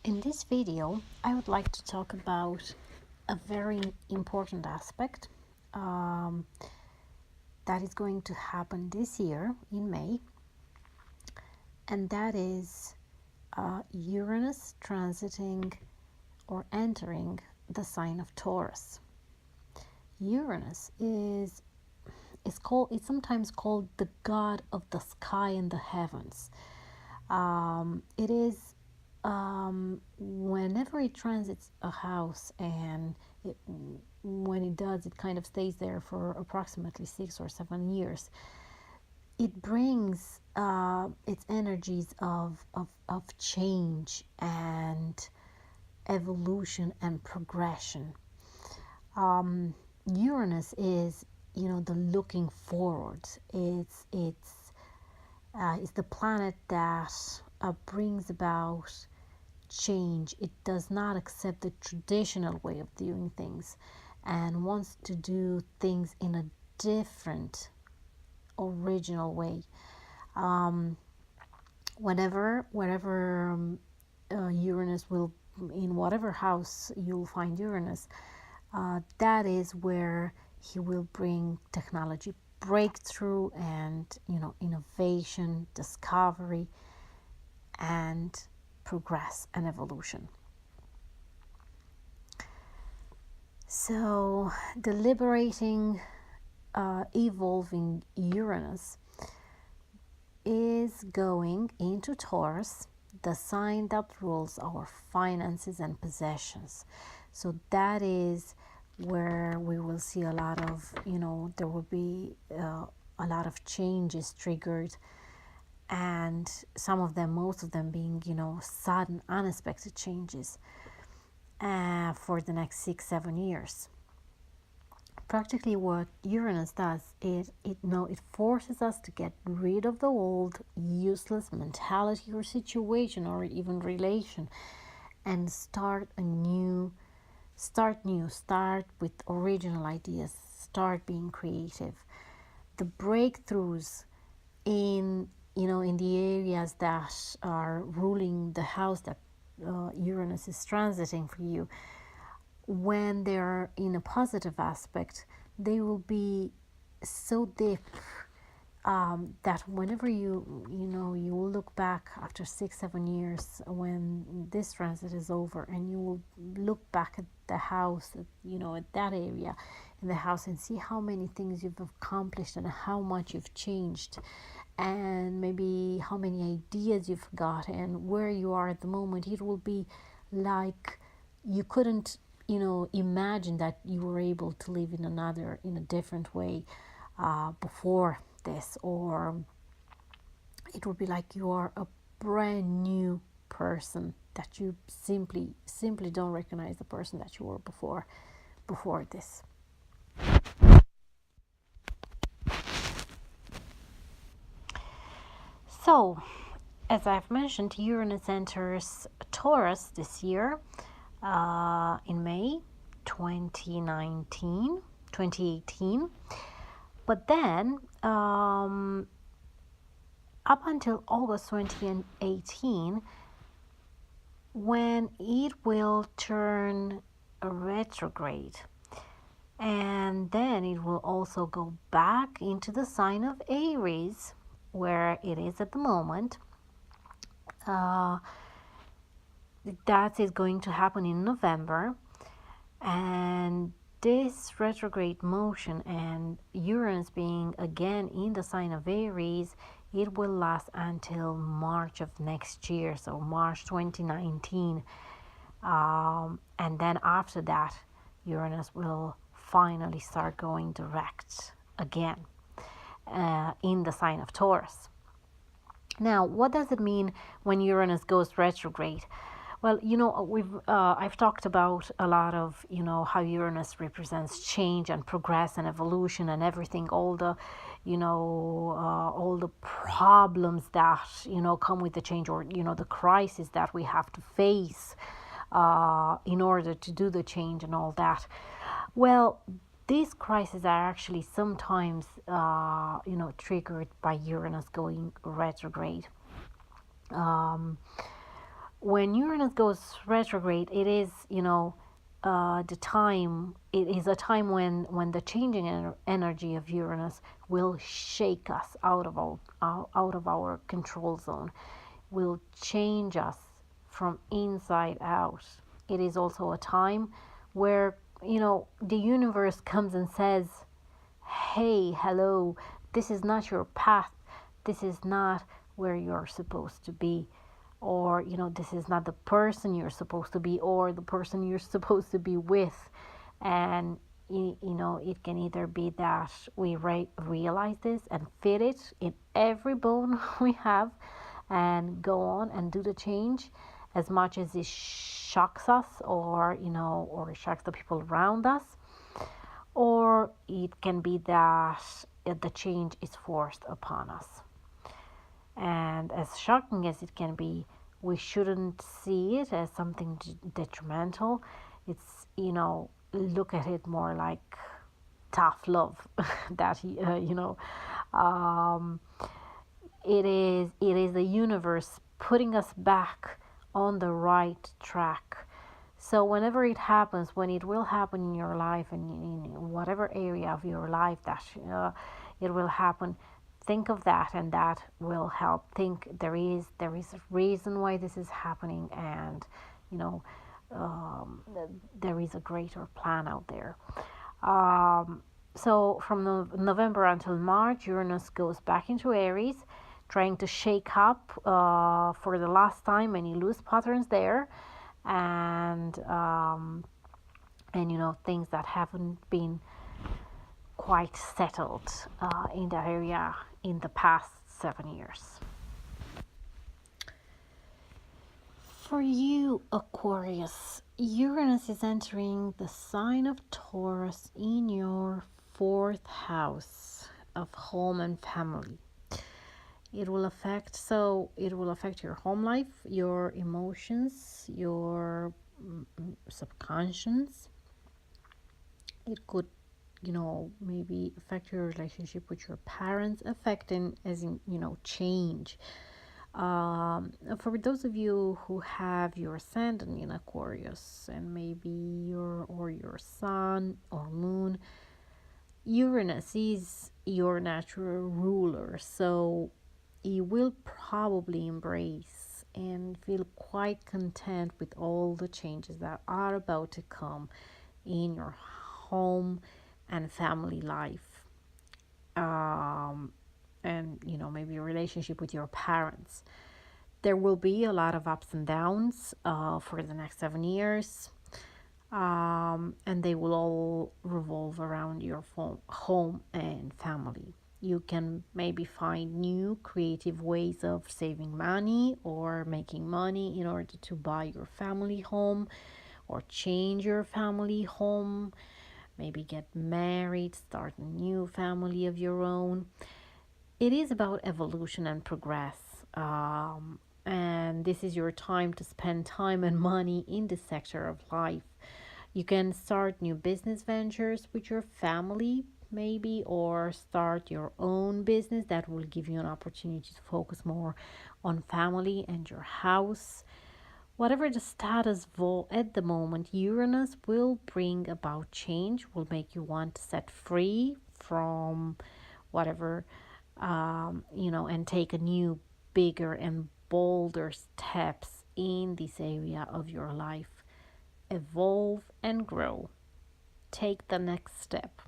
In this video, I would like to talk about a very important aspect that is going to happen this year in May, and that is Uranus transiting or entering the sign of Taurus. Uranus is sometimes called the god of the sky and the heavens. It is whenever it transits a house, and when it does, it kind of stays there for approximately 6 or 7 years. It brings its energies of change and evolution and progression. Uranus is, the looking forward. It's the planet that brings about change. It does not accept the traditional way of doing things and wants to do things in a different, original way. Wherever Uranus will, in whatever house you'll find Uranus, that is where he will bring technology breakthrough and innovation, discovery, and progress and evolution. So the liberating, evolving Uranus is going into Taurus, the sign that rules our finances and possessions. So that is where we will see a lot of, there will be a lot of changes triggered, and most of them being, sudden, unexpected changes for the next 6-7 years. Practically what Uranus does is it forces us to get rid of the old, useless mentality or situation or even relation, and start with original ideas, start being creative. The breakthroughs in the areas that are ruling the house that Uranus is transiting for you, when they're in a positive aspect, they will be so deep that whenever you will look back after 6-7 years, when this transit is over, and you will look back at the house, at that area in the house, and see how many things you've accomplished and how much you've changed, and maybe how many ideas you've got and where you are at the moment. It will be like you couldn't imagine that you were able to live in a different way before this, or it would be like you are a brand new person, that you simply don't recognize the person that you were before this. So, as I've mentioned, Uranus enters Taurus this year in May 2018. But then, up until August 2018, when it will turn retrograde. And then it will also go back into the sign of Aries, where it is at the moment. That is going to happen in November. And this retrograde motion and Uranus being again in the sign of Aries, it will last until March of next year, so March 2019. And then after that, Uranus will finally start going direct again in the sign of Taurus. Now, what does it mean when Uranus goes retrograde? Well, I've talked about a lot of, how Uranus represents change and progress and evolution and everything, all the problems that, come with the change, or, the crisis that we have to face in order to do the change and all that. Well, these crises are actually sometimes, triggered by Uranus going retrograde. when Uranus goes retrograde, it is, the time, it is a time when the changing energy of Uranus will shake us out of our control zone, will change us from inside out. It is also a time where, the universe comes and says, hey, hello, this is not your path, this is not where you're supposed to be, or this is not the person you're supposed to be, or the person you're supposed to be with. And it can either be that we realize this and fit it in every bone we have and go on and do the change, as much as it shocks us, or or it shocks the people around us. Or it can be that the change is forced upon us. And as shocking as it can be, we shouldn't see it as something detrimental. It's, look at it more like tough love that, um, it is the universe putting us back on the right track. So whenever it happens, when it will happen in your life and in whatever area of your life that it will happen, think of that, and that will help. Think there is a reason why this is happening, and um, there is a greater plan out there. So from November until March, Uranus goes back into Aries, trying to shake up for the last time any loose patterns there, and things that haven't been quite settled in that area in the past 7 years. For you, Aquarius, Uranus is entering the sign of Taurus in your 4th house of home and family. It will affect your home life, your emotions, your subconscious. It could, maybe affect your relationship with your parents, affecting as in, change. For those of you who have your ascendant in Aquarius, and maybe your sun or moon, Uranus is your natural ruler, so you will probably embrace and feel quite content with all the changes that are about to come in your home and family life, and maybe a relationship with your parents. There will be a lot of ups and downs for the next 7 years, and they will all revolve around your home and family. You can maybe find new creative ways of saving money or making money in order to buy your family home or change your family home, maybe get married, start a new family of your own. It is about evolution and progress. And this is your time to spend time and money in this sector of life. You can start new business ventures with your family, maybe, or start your own business that will give you an opportunity to focus more on family and your house. Whatever the status quo at the moment, Uranus will bring about change, will make you want to set free from whatever, and take a new, bigger, and bolder steps in this area of your life. Evolve and grow. Take the next step.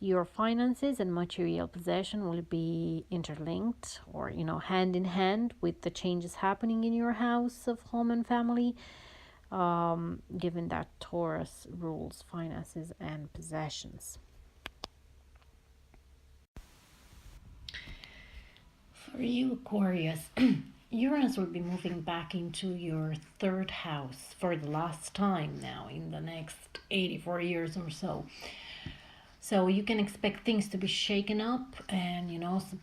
Your finances and material possession will be interlinked, or hand in hand with the changes happening in your house of home and family, given that Taurus rules finances and possessions. For you, Aquarius, Uranus will be moving back into your 3rd house for the last time now in the next 84 years or so. So you can expect things to be shaken up and,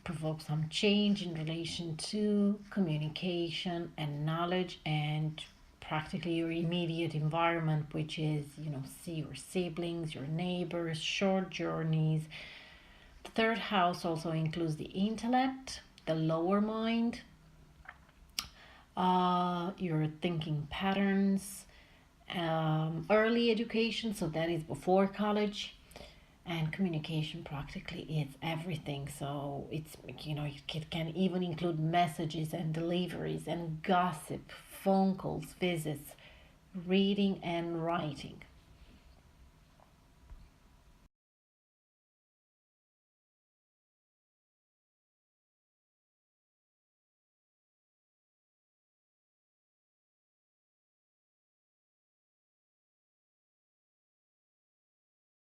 provoke some change in relation to communication and knowledge and practically your immediate environment, which is, see your siblings, your neighbors, short journeys. The 3rd house also includes the intellect, the lower mind, your thinking patterns, early education, so that is before college, and communication practically is everything. So it's, it can even include messages and deliveries and gossip, phone calls, visits, reading and writing.